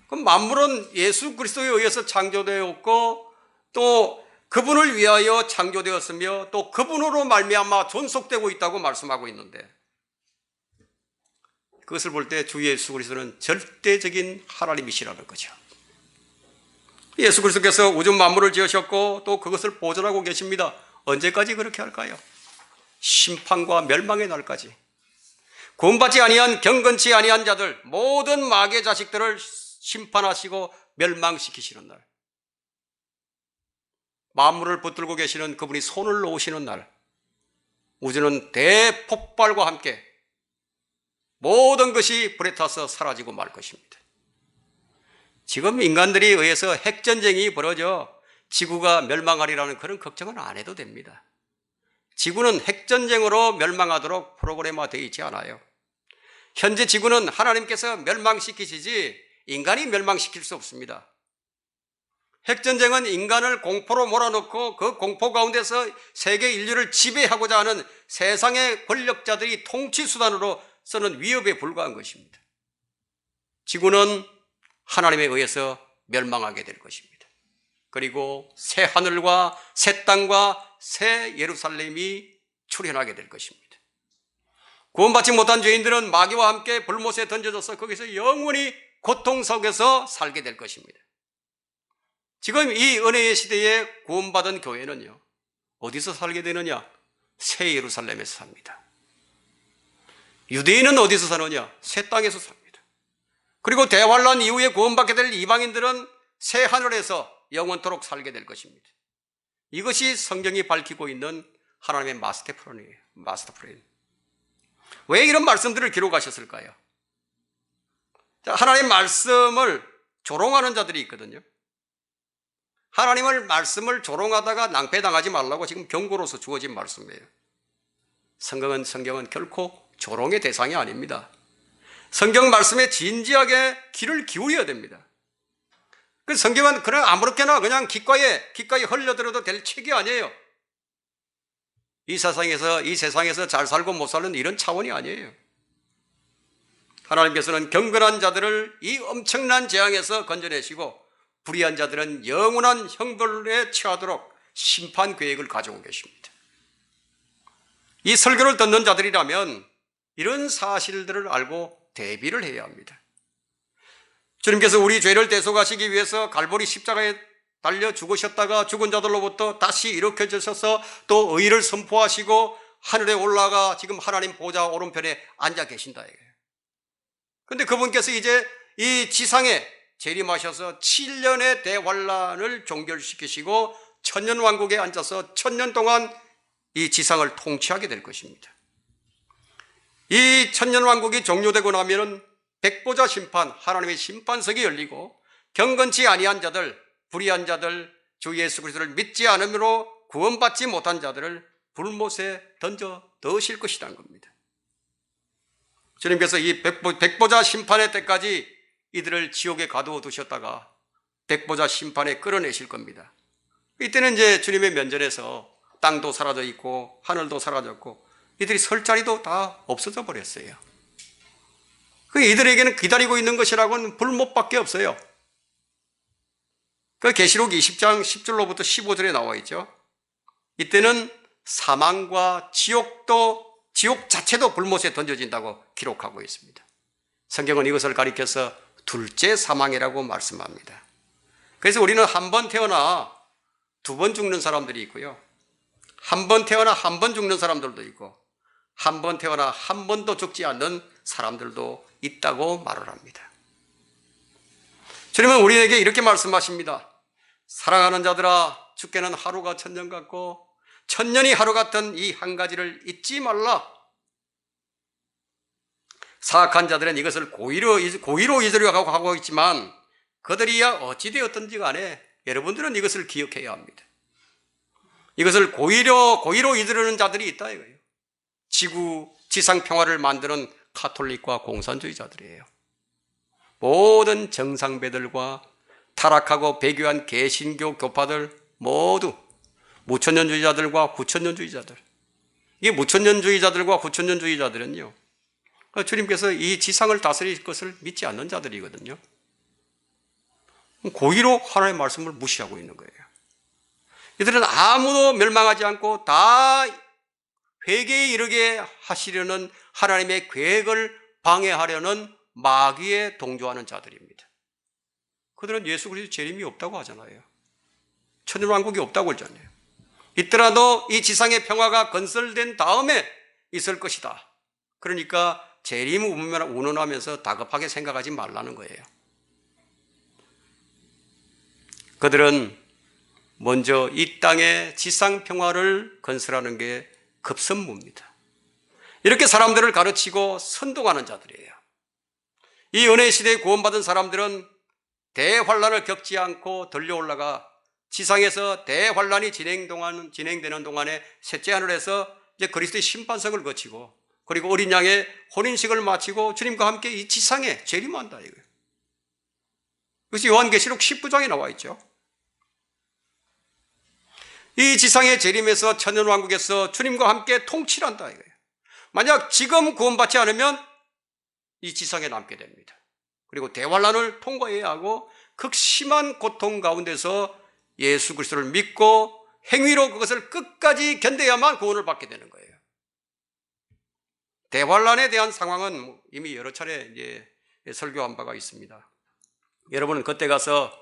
그럼 만물은 예수 그리스도에 의해서 창조되었고 또 그분을 위하여 창조되었으며 또 그분으로 말미암아 존속되고 있다고 말씀하고 있는데, 그것을 볼 때 주 예수 그리스도는 절대적인 하나님이시라는 거죠. 예수 그리스도께서 우주 만물을 지으셨고 또 그것을 보존하고 계십니다. 언제까지 그렇게 할까요? 심판과 멸망의 날까지. 구원받지 아니한 경건치 아니한 자들, 모든 마귀의 자식들을 심판하시고 멸망시키시는 날, 만물을 붙들고 계시는 그분이 손을 놓으시는 날, 우주는 대폭발과 함께 모든 것이 불에 타서 사라지고 말 것입니다. 지금 인간들에 의해서 핵전쟁이 벌어져 지구가 멸망하리라는 그런 걱정은 안 해도 됩니다. 지구는 핵전쟁으로 멸망하도록 프로그램화되어 있지 않아요. 현재 지구는 하나님께서 멸망시키시지 인간이 멸망시킬 수 없습니다. 핵전쟁은 인간을 공포로 몰아넣고 그 공포 가운데서 세계 인류를 지배하고자 하는 세상의 권력자들이 통치수단으로 쓰는 위협에 불과한 것입니다. 지구는 하나님에 의해서 멸망하게 될 것입니다. 그리고 새 하늘과 새 땅과 새 예루살렘이 출현하게 될 것입니다. 구원받지 못한 죄인들은 마귀와 함께 불못에 던져져서 거기서 영원히 고통 속에서 살게 될 것입니다. 지금 이 은혜의 시대에 구원받은 교회는요, 어디서 살게 되느냐? 새 예루살렘에서 삽니다. 유대인은 어디서 사느냐? 새 땅에서 삽니다. 그리고 대환란 이후에 구원받게 될 이방인들은 새 하늘에서 영원토록 살게 될 것입니다. 이것이 성경이 밝히고 있는 하나님의 마스터 플랜이에요. 마스터 플랜. 왜 이런 말씀들을 기록하셨을까요? 하나님의 말씀을 조롱하는 자들이 있거든요. 하나님의 말씀을 조롱하다가 낭패당하지 말라고 지금 경고로서 주어진 말씀이에요. 성경은 결코 조롱의 대상이 아닙니다. 성경 말씀에 진지하게 귀를 기울여야 됩니다. 그 성경은 그냥 아무렇게나 그냥 귓가에 흘려들어도 될 책이 아니에요. 이 세상에서 잘 살고 못 사는 이런 차원이 아니에요. 하나님께서는 경건한 자들을 이 엄청난 재앙에서 건져내시고 불의한 자들은 영원한 형벌에 처하도록 심판 계획을 가지고 계십니다. 이 설교를 듣는 자들이라면 이런 사실들을 알고 대비를 해야 합니다. 주님께서 우리 죄를 대속하시기 위해서 갈보리 십자가에 달려 죽으셨다가 죽은 자들로부터 다시 일으켜주셔서 또 의를 선포하시고 하늘에 올라가 지금 하나님 보좌 오른편에 앉아 계신다. 그런데 그분께서 이제 이 지상에 재림하셔서 7년의 대환란을 종결시키시고 천년왕국에 앉아서 1000년 동안 이 지상을 통치하게 될 것입니다. 이 천년왕국이 종료되고 나면은 백보자 심판, 하나님의 심판석이 열리고 경건치 아니한 자들, 불의한 자들, 주 예수 그리스도를 믿지 않음으로 구원받지 못한 자들을 불못에 던져 넣으실 것이라는 겁니다. 주님께서 이 백보자 심판의 때까지 이들을 지옥에 가두어 두셨다가 백보자 심판에 끌어내실 겁니다. 이때는 이제 주님의 면전에서 땅도 사라져 있고 하늘도 사라졌고 이들이 설 자리도 다 없어져 버렸어요. 이들에게는 기다리고 있는 것이라고는 불못밖에 없어요. 그 계시록 20장 10절로부터 15절에 나와 있죠. 이때는 사망과 지옥 자체도 불못에 던져진다고 기록하고 있습니다. 성경은 이것을 가리켜서 둘째 사망이라고 말씀합니다. 그래서 우리는 한 번 태어나 두 번 죽는 사람들이 있고요. 한 번 태어나 한 번 죽는 사람들도 있고, 한 번 태어나 한 번도 죽지 않는 사람들도 있다고 말을 합니다. 주님은 우리에게 이렇게 말씀하십니다. 사랑하는 자들아, 주께는 하루가 천년 같고 천년이 하루 같은 이 한 가지를 잊지 말라. 사악한 자들은 이것을 고의로 잊으려고 하고 있지만 그들이야 어찌 되었든지 간에 여러분들은 이것을 기억해야 합니다. 이것을 고의로 잊으려는 자들이 있다 이거예요. 지상 평화를 만드는 카톨릭과 공산주의자들이에요. 모든 정상배들과 타락하고 배교한 개신교 교파들 모두 무천년주의자들과 후천년주의자들, 이 무천년주의자들과 후천년주의자들은요, 주님께서 이 지상을 다스릴 것을 믿지 않는 자들이거든요. 고의로 하나님의 말씀을 무시하고 있는 거예요. 이들은 아무도 멸망하지 않고 다 회개에 이르게 하시려는 하나님의 계획을 방해하려는 마귀에 동조하는 자들입니다. 그들은 예수 그리스도 재림이 없다고 하잖아요. 천년왕국이 없다고 하잖아요. 있더라도 이 지상의 평화가 건설된 다음에 있을 것이다. 그러니까 재림을 운운하면서 다급하게 생각하지 말라는 거예요. 그들은 먼저 이 땅의 지상 평화를 건설하는 게 급선무입니다. 이렇게 사람들을 가르치고 선동하는 자들이에요. 이 은혜 시대에 구원받은 사람들은 대환란을 겪지 않고 들려올라가 지상에서 대환란이 진행되는 동안에 셋째 하늘에서 이제 그리스도의 심판석을 거치고, 그리고 어린 양의 혼인식을 마치고 주님과 함께 이 지상에 재림한다 이거예요. 그것이 요한계시록 19장에 나와 있죠. 이 지상의 재림에서 천년왕국에서 주님과 함께 통치한다 이거예요. 만약 지금 구원받지 않으면 이 지상에 남게 됩니다. 그리고 대환란을 통과해야 하고 극심한 고통 가운데서 예수 그리스도를 믿고 행위로 그것을 끝까지 견뎌야만 구원을 받게 되는 거예요. 대환란에 대한 상황은 이미 여러 차례 이제 설교한 바가 있습니다. 여러분은 그때 가서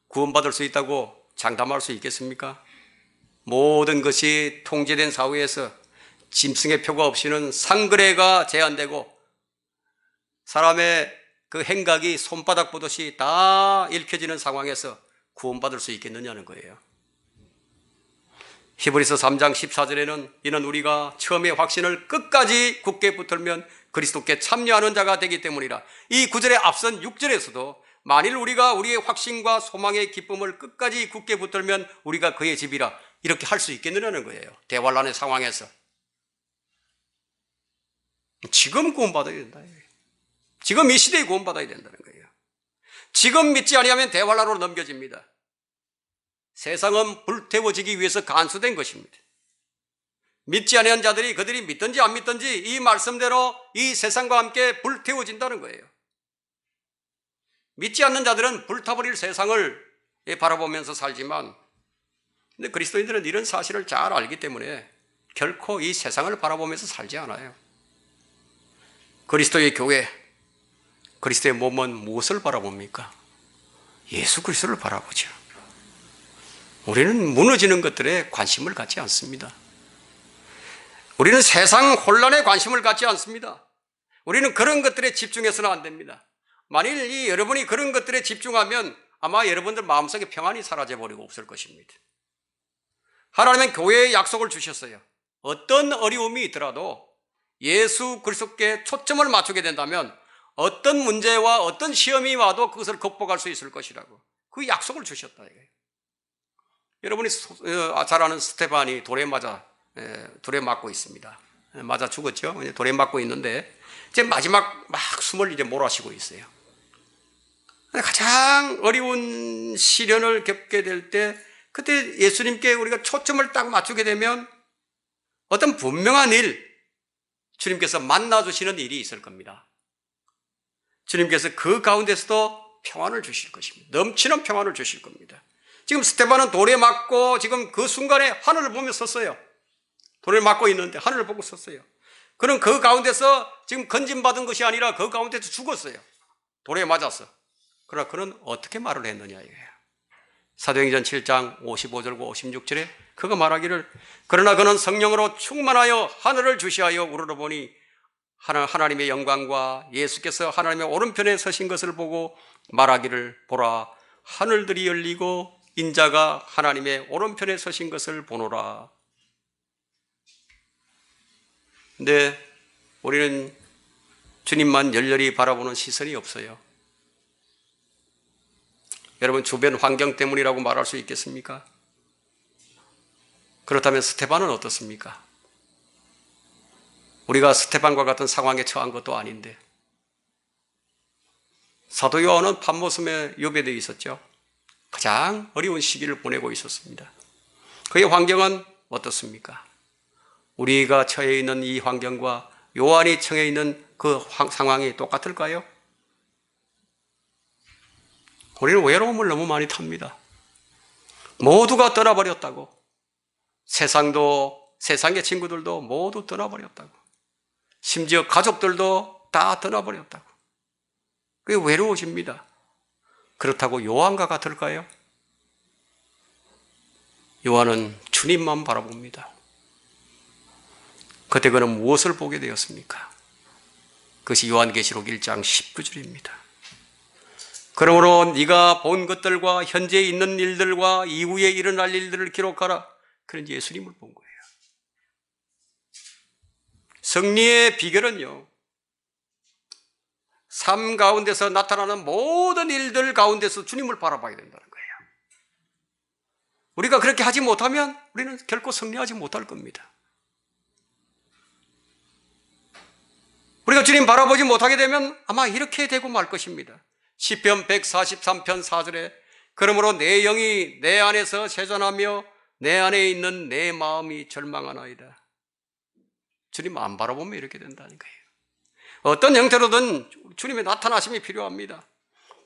구원받을 수 있다고 장담할 수 있겠습니까? 모든 것이 통제된 사회에서 짐승의 표가 없이는 상거래가 제한되고 사람의 그 행각이 손바닥 보듯이 다 읽혀지는 상황에서 구원받을 수 있겠느냐는 거예요. 히브리서 3장 14절에는 이는 우리가 처음에 확신을 끝까지 굳게 붙들면 그리스도께 참여하는 자가 되기 때문이라. 이 구절에 앞선 6절에서도 만일 우리가 우리의 확신과 소망의 기쁨을 끝까지 굳게 붙들면 우리가 그의 집이라, 이렇게 할 수 있겠느냐는 거예요. 대환란의 상황에서. 지금 구원받아야 된다. 지금 이 시대에 구원받아야 된다는 거예요. 지금 믿지 아니하면 대환란으로 넘겨집니다. 세상은 불태워지기 위해서 간수된 것입니다. 믿지 아니한 자들이 그들이 믿든지 안 믿든지 이 말씀대로 이 세상과 함께 불태워진다는 거예요. 믿지 않는 자들은 불타버릴 세상을 바라보면서 살지만, 근데 그리스도인들은 이런 사실을 잘 알기 때문에 결코 이 세상을 바라보면서 살지 않아요. 그리스도의 교회, 그리스도의 몸은 무엇을 바라봅니까? 예수 그리스도를 바라보죠. 우리는 무너지는 것들에 관심을 갖지 않습니다. 우리는 세상 혼란에 관심을 갖지 않습니다. 우리는 그런 것들에 집중해서는 안 됩니다. 만일 여러분이 그런 것들에 집중하면 아마 여러분들 마음속에 평안이 사라져버리고 없을 것입니다. 하나님은 교회에 약속을 주셨어요. 어떤 어려움이 있더라도 예수 그리스도께 초점을 맞추게 된다면 어떤 문제와 어떤 시험이 와도 그것을 극복할 수 있을 것이라고 그 약속을 주셨다 이거예요. 여러분이 잘 아는 스테반이 돌에 맞고 있습니다. 맞아 죽었죠. 돌에 맞고 있는데 이제 마지막 막 숨을 이제 몰아쉬고 있어요. 가장 어려운 시련을 겪게 될 때, 그때 예수님께 우리가 초점을 딱 맞추게 되면 어떤 분명한 일, 주님께서 만나주시는 일이 있을 겁니다. 주님께서 그 가운데서도 평안을 주실 것입니다. 넘치는 평안을 주실 겁니다. 지금 스데반은 돌에 맞고 지금 그 순간에 하늘을 보며 섰어요. 돌을 맞고 있는데 하늘을 보고 섰어요. 그는 그 가운데서 지금 건진받은 것이 아니라 그 가운데서 죽었어요. 돌에 맞아서. 그러나 그는 어떻게 말을 했느냐 이거예요. 사도행전 7장 55절과 56절에 그가 말하기를 그러나 그는 성령으로 충만하여 하늘을 주시하여 우러러보니 하나님의 영광과 예수께서 하나님의 오른편에 서신 것을 보고 말하기를 보라 하늘들이 열리고 인자가 하나님의 오른편에 서신 것을 보노라. 근데 우리는 주님만 열렬히 바라보는 시선이 없어요. 여러분 주변 환경 때문이라고 말할 수 있겠습니까? 그렇다면 스데반은 어떻습니까? 우리가 스데반과 같은 상황에 처한 것도 아닌데 사도 요한은 판모섬에 유배되어 있었죠. 가장 어려운 시기를 보내고 있었습니다. 그의 환경은 어떻습니까? 우리가 처해 있는 이 환경과 요한이 처해 있는 그 상황이 똑같을까요? 우리는 외로움을 너무 많이 탑니다. 모두가 떠나버렸다고. 세상의 친구들도 모두 떠나버렸다고. 심지어 가족들도 다 떠나버렸다고. 그게 외로워집니다. 그렇다고 요한과 같을까요? 요한은 주님만 바라봅니다. 그때 그는 무엇을 보게 되었습니까? 그것이 요한계시록 1장 19절입니다. 그러므로 네가 본 것들과 현재 있는 일들과 이후에 일어날 일들을 기록하라. 그런 예수님을 본 거예요. 승리의 비결은요, 삶 가운데서 나타나는 모든 일들 가운데서 주님을 바라봐야 된다는 거예요. 우리가 그렇게 하지 못하면 우리는 결코 승리하지 못할 겁니다. 우리가 주님 바라보지 못하게 되면 아마 이렇게 되고 말 것입니다. 시편 143편 4절에 그러므로 내 영이 내 안에서 세잔하며 내 안에 있는 내 마음이 절망하나이다. 주님 안 바라보면 이렇게 된다는 거예요. 어떤 형태로든 주님의 나타나심이 필요합니다.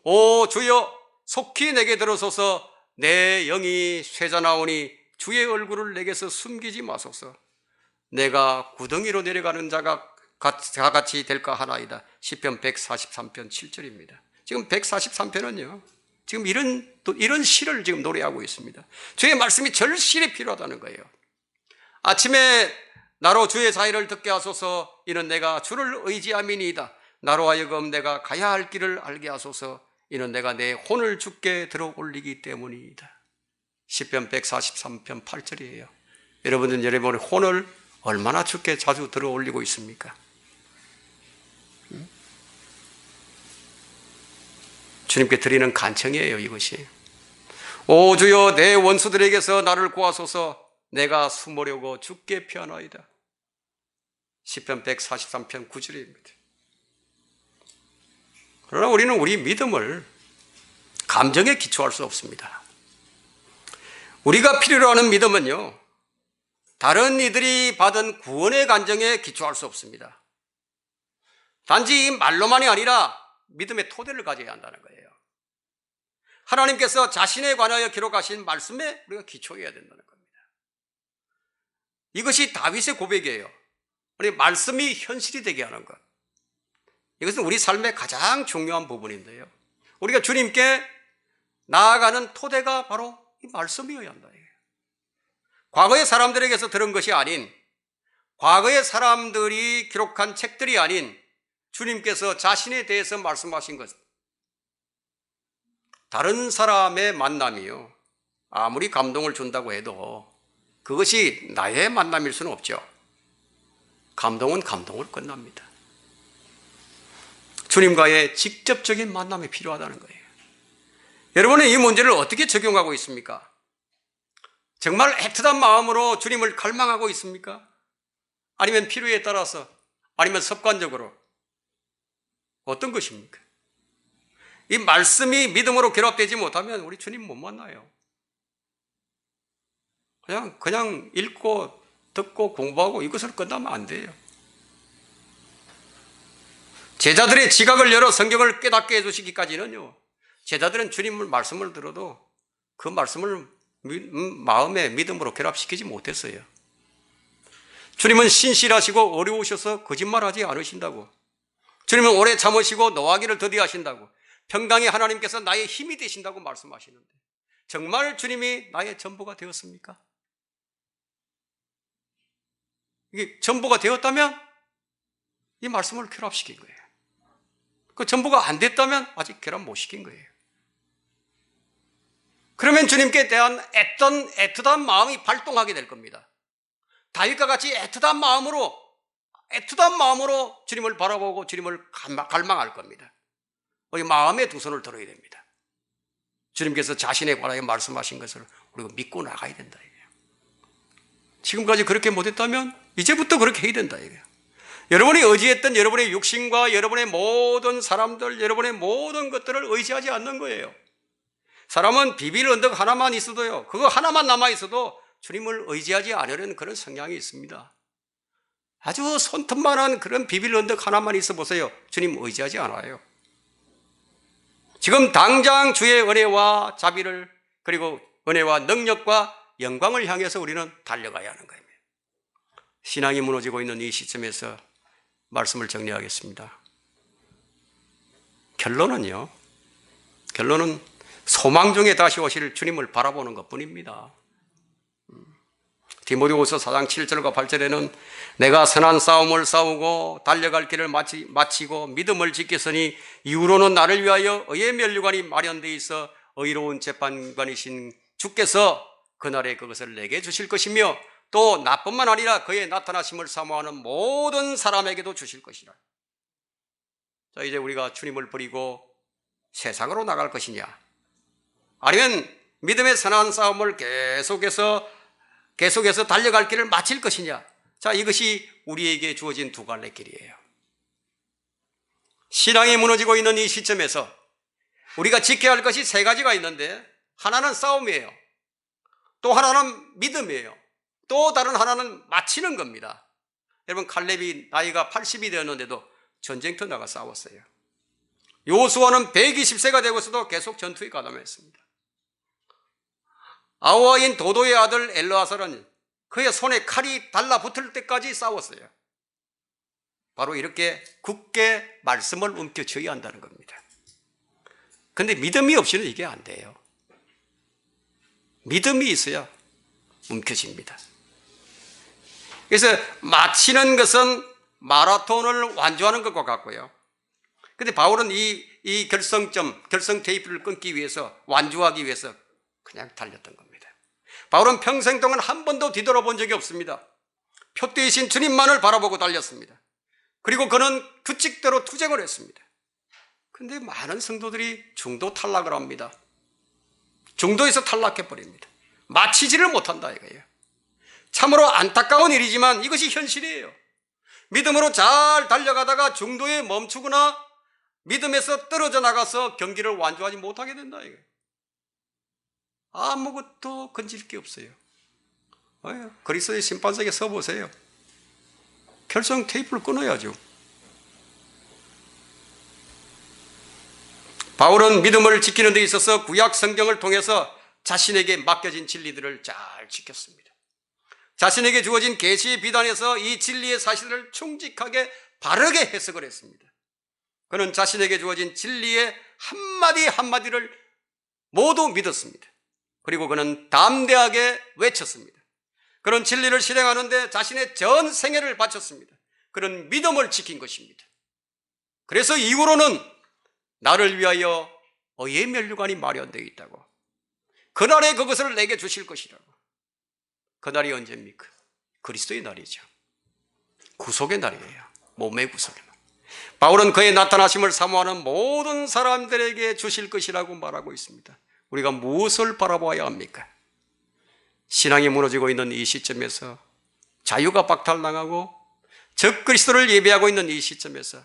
오 주여 속히 내게 들어서서 내 영이 쇠잔하오니 주의 얼굴을 내게서 숨기지 마소서. 내가 구덩이로 내려가는 자가 같이 될까 하나이다. 시편 143편 7절입니다. 지금 143편은요. 지금 이런 시를 지금 노래하고 있습니다. 주의 말씀이 절실히 필요하다는 거예요. 아침에 나로 주의 사의를 듣게 하소서. 이는 내가 주를 의지함이니이다. 나로 하여금 내가 가야 할 길을 알게 하소서. 이는 내가 내 혼을 주께 들어 올리기 때문이다. 시편 143편 8절이에요. 여러분은 여러분의 혼을 얼마나 주께 자주 들어 올리고 있습니까? 주님께 드리는 간청이에요, 이것이. 오 주여 내 원수들에게서 나를 구하소서. 내가 숨으려고 주께 피하나이다. 시편 143편 9절입니다. 그러나 우리는 우리 믿음을 감정에 기초할 수 없습니다. 우리가 필요로 하는 믿음은요, 다른 이들이 받은 구원의 감정에 기초할 수 없습니다. 단지 말로만이 아니라 믿음의 토대를 가져야 한다는 거예요. 하나님께서 자신에 관하여 기록하신 말씀에 우리가 기초해야 된다는 겁니다. 이것이 다윗의 고백이에요. 우리 말씀이 현실이 되게 하는 것. 이것은 우리 삶의 가장 중요한 부분인데요. 우리가 주님께 나아가는 토대가 바로 이 말씀이어야 한다. 과거의 사람들에게서 들은 것이 아닌, 과거의 사람들이 기록한 책들이 아닌 주님께서 자신에 대해서 말씀하신 것. 다른 사람의 만남이요, 아무리 감동을 준다고 해도 그것이 나의 만남일 수는 없죠. 감동은 감동을 끝납니다. 주님과의 직접적인 만남이 필요하다는 거예요. 여러분은 이 문제를 어떻게 적용하고 있습니까? 정말 애틋한 마음으로 주님을 갈망하고 있습니까? 아니면 필요에 따라서, 아니면 습관적으로 어떤 것입니까? 이 말씀이 믿음으로 결합되지 못하면 우리 주님 못 만나요. 그냥 읽고 듣고 공부하고 이것으로 끝나면 안 돼요. 제자들의 지각을 열어 성경을 깨닫게 해주시기까지는요, 제자들은 주님 말씀을 들어도 그 말씀을 마음에 믿음으로 결합시키지 못했어요. 주님은 신실하시고 어려우셔서 거짓말하지 않으신다고. 주님은 오래 참으시고 노하기를 더디하신다고. 평강의 하나님께서 나의 힘이 되신다고 말씀하시는데 정말 주님이 나의 전부가 되었습니까? 이게 전부가 되었다면 이 말씀을 결합시킨 거예요. 그 전부가 안 됐다면 아직 결합 못 시킨 거예요. 그러면 주님께 대한 애틋한 마음이 발동하게 될 겁니다. 다윗과 같이 애틋한 마음으로 주님을 바라보고 주님을 갈망할 겁니다. 우리 마음에 두 손을 들어야 됩니다. 주님께서 자신에 관하여 말씀하신 것을 우리가 믿고 나가야 된다 이거예요. 지금까지 그렇게 못했다면 이제부터 그렇게 해야 된다 이거예요. 여러분이 의지했던 여러분의 육신과 여러분의 모든 사람들, 여러분의 모든 것들을 의지하지 않는 거예요. 사람은 비빌 언덕 하나만 있어도요, 그거 하나만 남아있어도 주님을 의지하지 않으려는 그런 성향이 있습니다. 아주 손톱만한 그런 비빌 언덕 하나만 있어 보세요. 주님 의지하지 않아요. 지금 당장 주의 은혜와 자비를, 그리고 은혜와 능력과 영광을 향해서 우리는 달려가야 하는 거예요. 신앙이 무너지고 있는 이 시점에서 말씀을 정리하겠습니다. 결론은 소망 중에 다시 오실 주님을 바라보는 것뿐입니다. 디모데후서 4장 7절과 8절에는 내가 선한 싸움을 싸우고 달려갈 길을 마치고 믿음을 지켰으니 이후로는 나를 위하여 의의 면류관이 마련되어 있어 의로운 재판관이신 주께서 그날에 그것을 내게 주실 것이며 또 나뿐만 아니라 그의 나타나심을 사모하는 모든 사람에게도 주실 것이라. 자, 이제 우리가 주님을 버리고 세상으로 나갈 것이냐, 아니면 믿음의 선한 싸움을 계속해서 달려갈 길을 마칠 것이냐. 자, 이것이 우리에게 주어진 두 갈래 길이에요. 신앙이 무너지고 있는 이 시점에서 우리가 지켜야 할 것이 세 가지가 있는데, 하나는 싸움이에요. 또 하나는 믿음이에요. 또 다른 하나는 마치는 겁니다. 여러분, 칼렙이 나이가 80이 되었는데도 전쟁터 나가 싸웠어요. 요수아는 120세가 되고서도 계속 전투에 가담했습니다. 아우아인 도도의 아들 엘르아살은 그의 손에 칼이 달라붙을 때까지 싸웠어요. 바로 이렇게 굳게 말씀을 움켜쥐어야 한다는 겁니다. 그런데 믿음이 없이는 이게 안 돼요. 믿음이 있어야 움켜집니다. 그래서 마치는 것은 마라톤을 완주하는 것과 같고요. 그런데 바울은 이 결성 테이프를 끊기 위해서, 완주하기 위해서 그냥 달렸던 겁니다. 바울은 평생 동안 한 번도 뒤돌아본 적이 없습니다. 표대이신 주님만을 바라보고 달렸습니다. 그리고 그는 규칙대로 투쟁을 했습니다. 그런데 많은 성도들이 중도 탈락을 합니다. 중도에서 탈락해버립니다. 마치지를 못한다 이거예요. 참으로 안타까운 일이지만 이것이 현실이에요. 믿음으로 잘 달려가다가 중도에 멈추거나 믿음에서 떨어져 나가서 경기를 완주하지 못하게 된다 이거예요. 아무것도 건질 게 없어요. 그리스도의 심판석에 서보세요. 결성 테이프를 끊어야죠. 바울은 믿음을 지키는 데 있어서 구약 성경을 통해서 자신에게 맡겨진 진리들을 잘 지켰습니다. 자신에게 주어진 계시의 비단에서 이 진리의 사실을 충직하게 바르게 해석을 했습니다. 그는 자신에게 주어진 진리의 한마디 한마디를 모두 믿었습니다. 그리고 그는 담대하게 외쳤습니다. 그런 진리를 실행하는데 자신의 전 생애를 바쳤습니다. 그런 믿음을 지킨 것입니다. 그래서 이후로는 나를 위하여 의의 면류관이 마련되어 있다고, 그날에 그것을 내게 주실 것이라고. 그날이 언제입니까? 그리스도의 날이죠. 구속의 날이에요. 몸의 구속의 날. 바울은 그의 나타나심을 사모하는 모든 사람들에게 주실 것이라고 말하고 있습니다. 우리가 무엇을 바라봐야 합니까? 신앙이 무너지고 있는 이 시점에서, 자유가 박탈당하고 적그리스도를 예배하고 있는 이 시점에서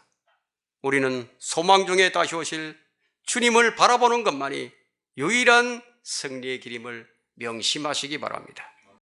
우리는 소망 중에 다시 오실 주님을 바라보는 것만이 유일한 승리의 길임을 명심하시기 바랍니다.